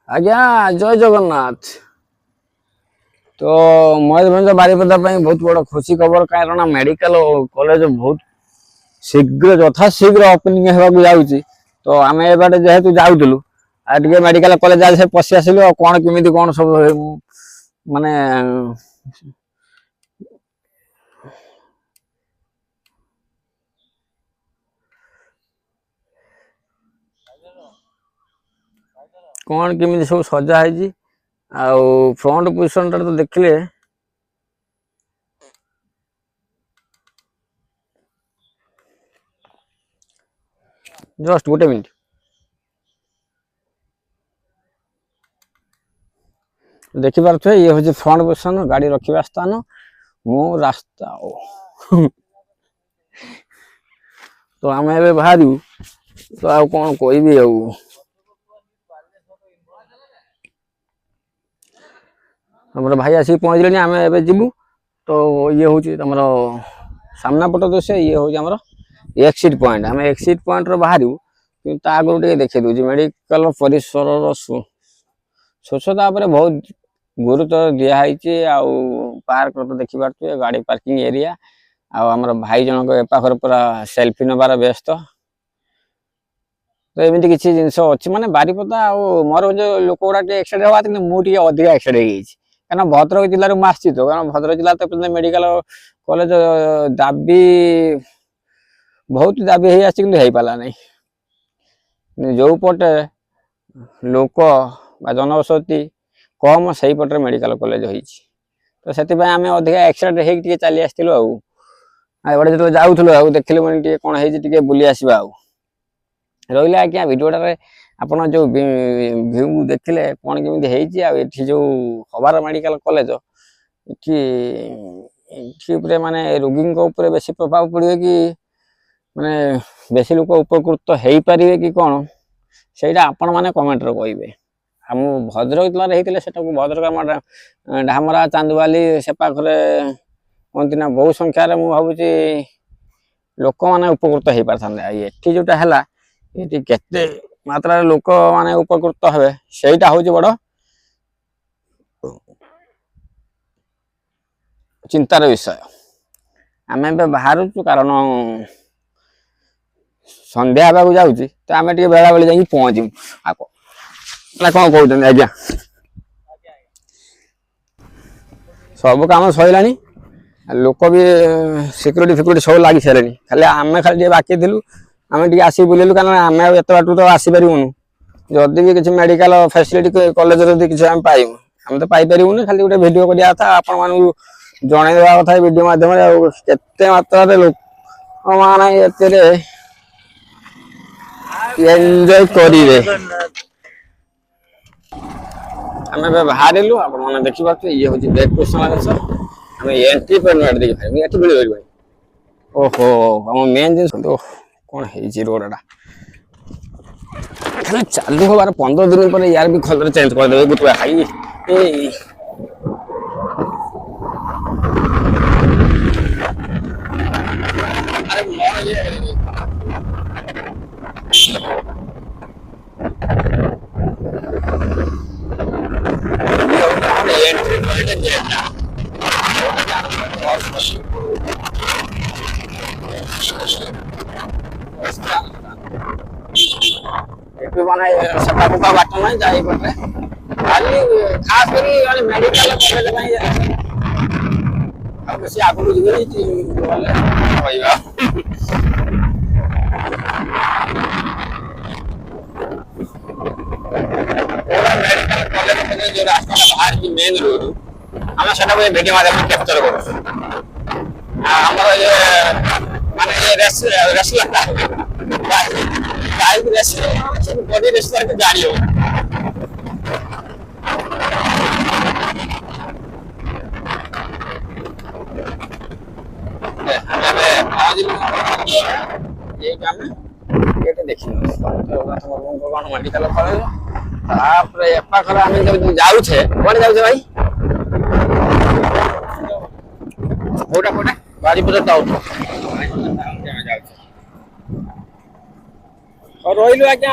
आज्ञा जय जगन्नाथ। तो मयूरभंज बारिपदा बहुत बड़ खुशी खबर कारण मेडिकल कॉलेज बहुत शीघ्र यथा शीघ्र ओपनिंग होगा जाऊँगी। तो आम एबाटे जेहेतु जाऊलु टे मेडिकल कॉलेज आज पशि आसिलु कौन केमी कौन सब माने कौन केमी सब सजा है फ्रंट पोजिशन तो देखिले जस्ट गोटे मिनट देखिपे ये हूँ फ्रंट पोजिशन गाड़ी रखा स्थान मो रास्ता तो आम ए बाहर तो आ कौन कह हमर भाई आसिक पहुँचले आम ए जीवु। तो ये हूँ तुम सामना पट दृश्य ये हूँ आम एक्सिट पॉइंट आम एक्सिट पॉइंट बाहर कि आगे देखी दूसरी मेडिकल परिसर स्वच्छता बहुत गुरुत्व दिखाई पार्क तो देखी पारे गाड़ी पार्किंग एरिया आमर भाई जनक एपाखर पूरा सेल्फी नबार व्यस्त। तो एमती किसी जिनस अच्छी माने बारिपदा मोर जो लोक गुड़ा एक्सीडेंट हवा कि मुझे अधिक एक्सीडेंट कहना भद्रक जिले में आसी तो कारण भद्रक जिला तो मेडिकल कॉलेज दाबी बहुत दाबी हो पारा नहीं जो पटे लोक जनबसती कम से पटे मेडिकल कॉलेज हो तो से आम अधिक एक्सीडेंट हो चली आसलु आटे जो जाऊँ देखिले मैंने कौन है बुली आसवा रहा आज्ञा भिडियोटे आपड़ जो व्यू देखिले कौन केमी होती जो हबार मेडिकल कॉलेज ये माने रोगी बेसी प्रभाव पड़े कि माने बेसी लोक उपकृत हो पारे कि कौन से आपण मैंने कमेंट कहे आम भद्रक जिले होता भद्रक आम ढामरा चांदवाली से पाखे कहती ना बहु संख्यार मुझे भावी लोक मैंने उपकृत हो पारे ये जोटा है ये केते मात्रा लोक माने उपकृत हे सेटा हूँ बड़ चिंतार विषय आम ए बाहर कारण संध्या हाँ जाऊँ तो आम टे बेला बेली जा पहुँचू ना कौन कहते आज्ञा सब कम सरला लोक भी सिक्यूरीटी फिक्यूरीटी सब लगी सारे खाली आम खाली बाकी थी आम टे आस बुलेलु कारण आम एत बाट तो आसपारूनु जदि भी किसी मेडिकल फैसिलिटी कॉलेज किसी आम पाइबू आम तो पाइपरूनी खाली गोटे भिड करा था आपण मानू जनईदेवा कथा भिड मध्यम केते मात्रा लोक माने एंजॉय करेंगे आम बाहर आप देखिए ये हूँ बैक पोजिशन आम एंट्री पॉइंट देखिए ये मिल ओहो आम मेन जिन कौन है रोडा खाली चालू हबार 15 दिन पर यार भी कलर चेंज कर दे गुटुआ खाई माने सफा फुका बाट ना जाई पटे खाली खास करी मेडिकल कॉलेज में अब से आगु जिगरी बोले होइबा मेडिकल कॉलेज में जो रास्ता बाहर की मेन रोड हम सेटा को वीडियो माध्यम कैप्चर करो हमर ये माने ये रेस लगता है बाइक रेस बॉडी रेस करके गाड़ी हो ये काम ये देखिए मेडिकल कॉलेज तापर एपाखर आम जब जाऊे कौन जाऊे भाई कोटा कोटा बारिपदा टाउन रही आज्ञा